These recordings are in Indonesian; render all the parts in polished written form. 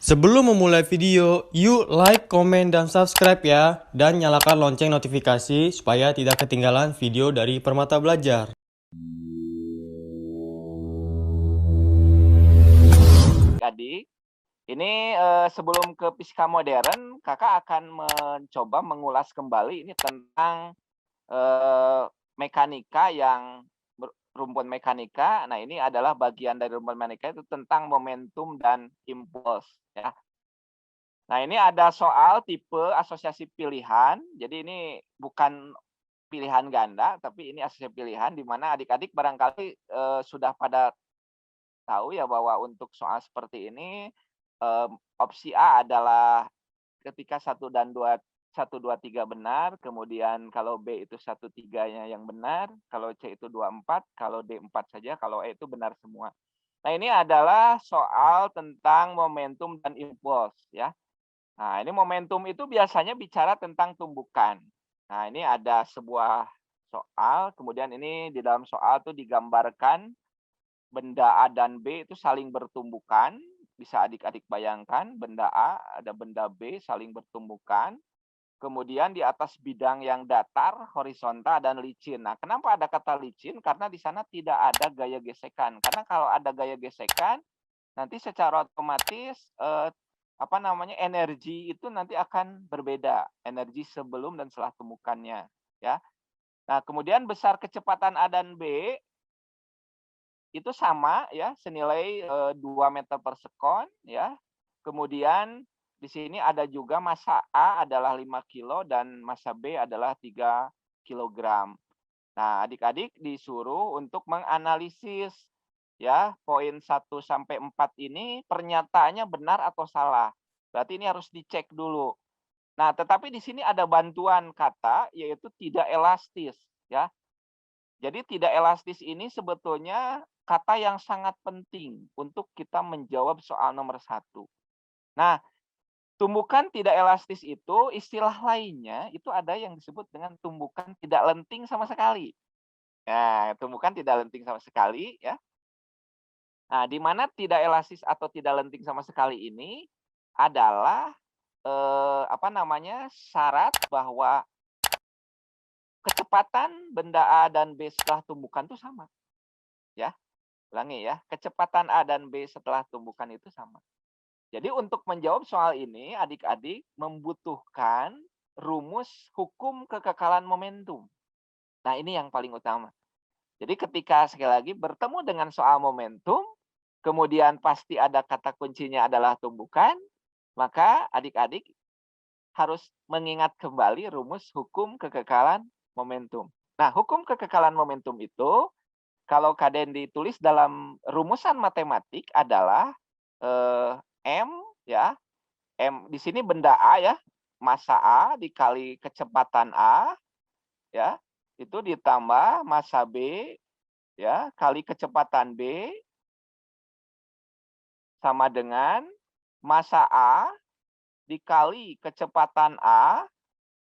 Sebelum memulai video, yuk like, komen, dan subscribe ya. Dan nyalakan lonceng notifikasi supaya tidak ketinggalan video dari Permata Belajar. Adik, ini sebelum ke fisika modern, kakak akan mencoba mengulas kembali ini tentang mekanika yang rumpun mekanika. Nah, ini adalah bagian dari rumpun mekanika itu tentang momentum dan impuls, ya. Nah, ini ada soal tipe asosiasi pilihan. Jadi ini bukan pilihan ganda, tapi ini asosiasi pilihan di mana adik-adik barangkali sudah pada tahu ya bahwa untuk soal seperti ini opsi A adalah ketika 1, 2, 3 benar, kemudian kalau B itu 1, 3-nya yang benar, kalau C itu 2, 4, kalau D 4 saja, kalau E itu benar semua. Nah, ini adalah soal tentang momentum dan impuls, ya. Nah, ini momentum itu biasanya bicara tentang tumbukan. Nah, ini ada sebuah soal, kemudian ini di dalam soal itu digambarkan benda A dan B itu saling bertumbukan. Bisa adik-adik bayangkan, benda A ada benda B saling bertumbukan. Kemudian di atas bidang yang datar, horizontal, dan licin. Nah, kenapa ada kata licin? Karena di sana tidak ada gaya gesekan. Karena kalau ada gaya gesekan, nanti secara otomatis energi itu nanti akan berbeda. Energi sebelum dan setelah tumbukannya. Ya. Nah, kemudian besar kecepatan A dan B itu sama ya, senilai 2 meter per sekon ya. Kemudian di sini ada juga massa A adalah 5 kilo dan massa B adalah 3 kilogram. Nah, adik-adik disuruh untuk menganalisis ya poin 1 sampai 4 ini pernyataannya benar atau salah. Berarti ini harus dicek dulu. Nah, tetapi di sini ada bantuan kata yaitu tidak elastis ya. Jadi tidak elastis ini sebetulnya kata yang sangat penting untuk kita menjawab soal nomor 1. Nah, tumbukan tidak elastis itu istilah lainnya itu ada yang disebut dengan tumbukan tidak lenting sama sekali. Nah, tumbukan tidak lenting sama sekali ya. Nah, di mana tidak elastis atau tidak lenting sama sekali ini adalah syarat bahwa kecepatan benda A dan B setelah tumbukan itu sama, ya. Ulangi ya, kecepatan A dan B setelah tumbukan itu sama. Jadi untuk menjawab soal ini, adik-adik membutuhkan rumus hukum kekekalan momentum. Nah, ini yang paling utama. Jadi ketika sekali lagi bertemu dengan soal momentum, kemudian pasti ada kata kuncinya adalah tumbukan, maka adik-adik harus mengingat kembali rumus hukum kekekalan momentum. Nah, hukum kekekalan momentum itu kalau kalian ditulis dalam rumusan matematik adalah M ya. M di sini benda A ya, massa A dikali kecepatan A ya, itu ditambah massa B ya kali kecepatan B sama dengan massa A dikali kecepatan A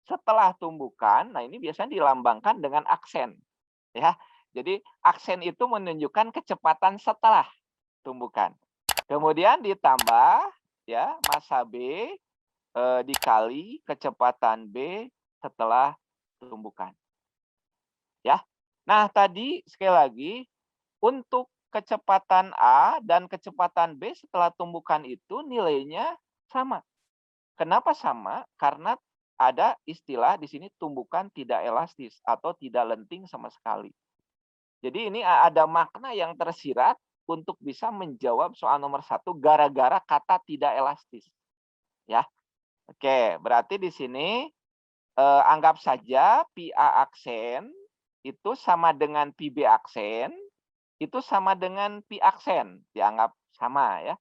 setelah tumbukan. Nah, ini biasanya dilambangkan dengan aksen ya. Jadi aksen itu menunjukkan kecepatan setelah tumbukan. Kemudian ditambah ya massa B dikali kecepatan B setelah tumbukan. Ya. Nah, tadi sekali lagi untuk kecepatan A dan kecepatan B setelah tumbukan itu nilainya sama. Kenapa sama? Karena ada istilah di sini tumbukan tidak elastis atau tidak lenting sama sekali. Jadi ini ada makna yang tersirat untuk bisa menjawab soal nomor 1 gara-gara kata tidak elastis. Ya. Oke, berarti di sini anggap saja pi A aksen itu sama dengan pi B aksen, itu sama dengan pi aksen, dianggap sama ya.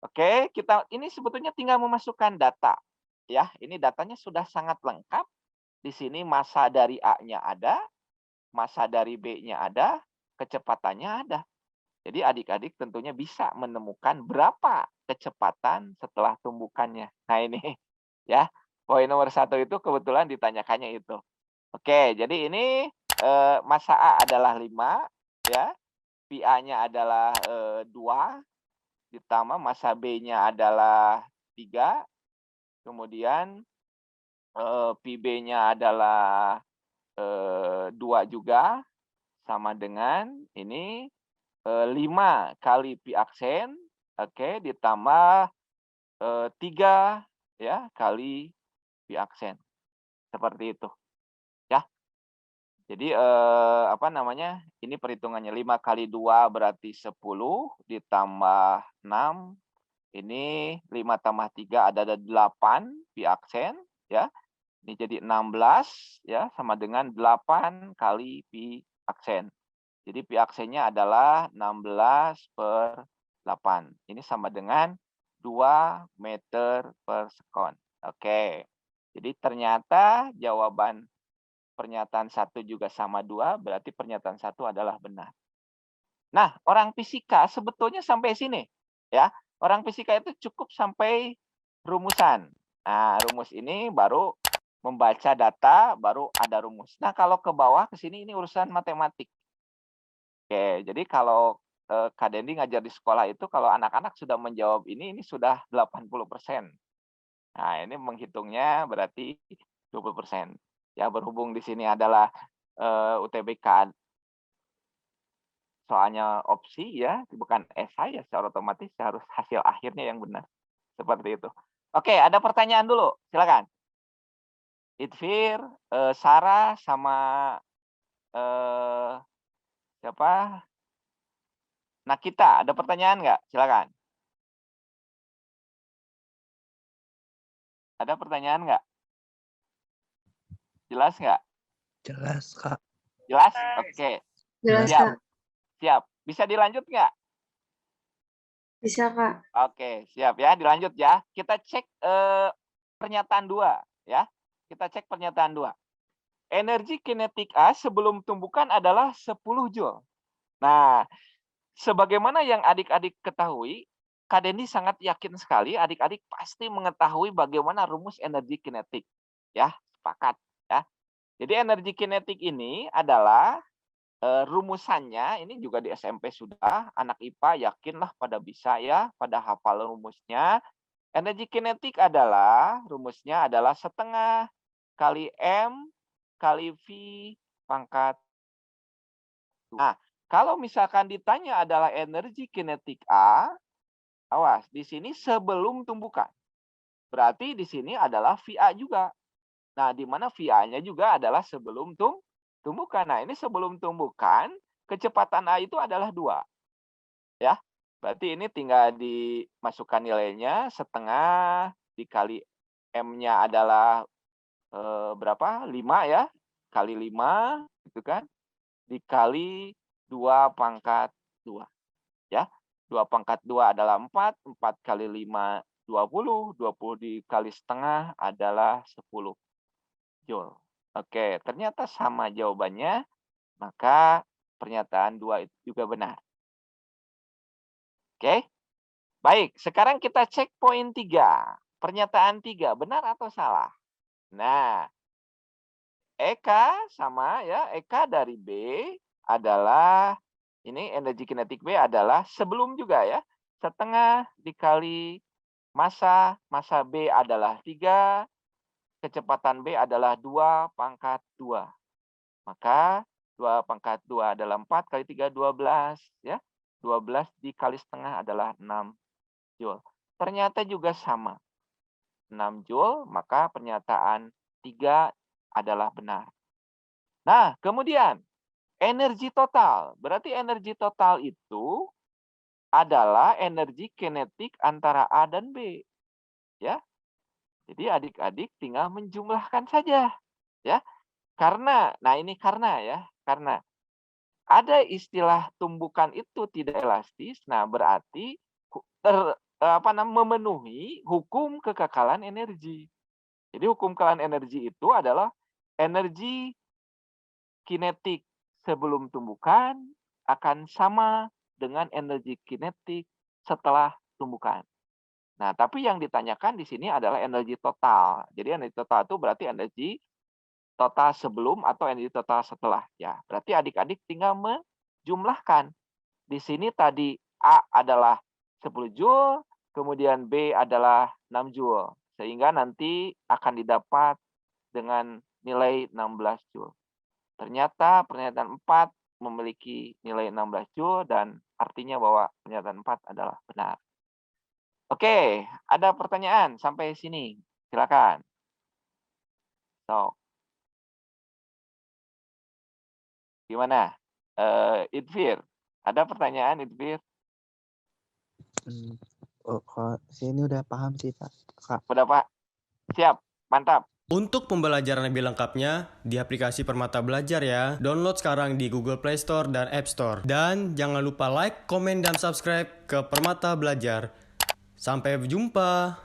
Oke, kita ini sebetulnya tinggal memasukkan data. Ya, ini datanya sudah sangat lengkap. Di sini massa dari A-nya ada, massa dari B-nya ada, kecepatannya ada. Jadi adik-adik tentunya bisa menemukan berapa kecepatan setelah tumbukannya. Nah, ini ya, poin nomor 1 itu kebetulan ditanyakannya itu. Oke, jadi ini massa A adalah 5 ya, pi A-nya adalah 2 ditambah massa B-nya adalah 3, kemudian PB-nya adalah 2 juga, sama dengan ini 5 kali Pi aksen, oke, ditambah 3 ya kali Pi aksen. Seperti itu. Ya. Jadi apa namanya? Ini perhitungannya 5 kali 2 berarti 10 ditambah 6. Ini 5 tambah 3 ada 8 Pi aksen ya. Ini jadi 16 ya sama dengan 8 kali Pi aksen. Jadi Pi aksennya adalah 16/8. Ini sama dengan 2 meter per sekon. Oke. Jadi ternyata jawaban pernyataan 1 juga sama 2, berarti pernyataan 1 adalah benar. Nah, orang fisika sebetulnya sampai sini. Ya, orang fisika itu cukup sampai rumusan. Nah, rumus ini baru membaca data, baru ada rumus. Nah, kalau ke bawah ke sini ini urusan matematik. Oke, jadi kalau Kak Dendi ngajar di sekolah itu kalau anak-anak sudah menjawab ini sudah 80%. Nah, ini menghitungnya berarti 20%. Ya, berhubung di sini adalah UTBK soalnya opsi ya, bukan esai ya, secara otomatis harus hasil akhirnya yang benar. Seperti itu. Oke, ada pertanyaan dulu, silakan. Itfir, Sarah sama siapa? Nakita, ada pertanyaan nggak? Silakan. Ada pertanyaan nggak? Jelas nggak? Jelas, Kak. Jelas? Oke. Jelas, Siap. Kak. Siap. Bisa dilanjut nggak? Bisa, Kak. Oke, siap ya. Dilanjut ya. Kita cek pernyataan 2 ya. Kita cek pernyataan 2. Energi kinetik A sebelum tumbukan adalah 10 Joule. Nah, sebagaimana yang adik-adik ketahui, Kak Dendi sangat yakin sekali adik-adik pasti mengetahui bagaimana rumus energi kinetik. Ya, sepakat ya. Jadi energi kinetik ini adalah rumusannya, ini juga di SMP sudah, anak IPA yakinlah pada bisa ya, pada hafal rumusnya. Energi kinetik adalah, rumusnya adalah setengah kali M kali V pangkat. Nah, kalau misalkan ditanya adalah energi kinetik A, awas, di sini sebelum tumbukan. Berarti di sini adalah VA juga. Nah, di mana VA-nya juga adalah sebelum tumbukan. Nah, ini sebelum tumbukan, kecepatan A itu adalah 2. Ya, berarti ini tinggal dimasukkan nilainya, setengah dikali M-nya adalah berapa? 5 ya, kali 5, gitu kan, dikali 2 pangkat 2. Ya, 2 pangkat 2 adalah 4, 4 kali 5, 20, 20 dikali setengah adalah 10 Joule. Oke, ternyata sama jawabannya, maka pernyataan 2 itu juga benar. Oke, baik. Sekarang kita cek poin 3. Pernyataan 3, benar atau salah? Nah, Eka sama ya, Eka dari B adalah, ini energi kinetik B adalah sebelum juga ya, setengah dikali massa B adalah 3, kecepatan B adalah 2 pangkat 2. Maka 2 pangkat 2 adalah 4 kali 3, 12. Ya. 12 dikali setengah adalah 6 Joule. Ternyata juga sama. 6 Joule, maka pernyataan 3 adalah benar. Nah, kemudian energi total. Berarti energi total itu adalah energi kinetik antara A dan B. Ya. Jadi adik-adik tinggal menjumlahkan saja. Ya. Karena, nah ini karena ya, karena ada istilah tumbukan itu tidak elastis, nah berarti memenuhi hukum kekekalan energi. Jadi hukum kekekalan energi itu adalah energi kinetik sebelum tumbukan akan sama dengan energi kinetik setelah tumbukan. Nah, tapi yang ditanyakan di sini adalah energi total. Jadi energi total itu berarti energi total sebelum atau energi total setelah. Ya, berarti adik-adik tinggal menjumlahkan. Di sini tadi A adalah 10 Joule, kemudian B adalah 6 Joule. Sehingga nanti akan didapat dengan nilai 16 Joule. Ternyata pernyataan 4 memiliki nilai 16 Joule dan artinya bahwa pernyataan 4 adalah benar. Oke, ada pertanyaan sampai sini? Silakan. So, gimana? Idfir, ada pertanyaan Idfir? Kalau saya ini udah paham sih Pak. Kak. Udah Pak? Siap, mantap. Untuk pembelajaran lebih lengkapnya di aplikasi Permata Belajar ya. Download sekarang di Google Play Store dan App Store. Dan jangan lupa like, komen, dan subscribe ke Permata Belajar. Sampai jumpa.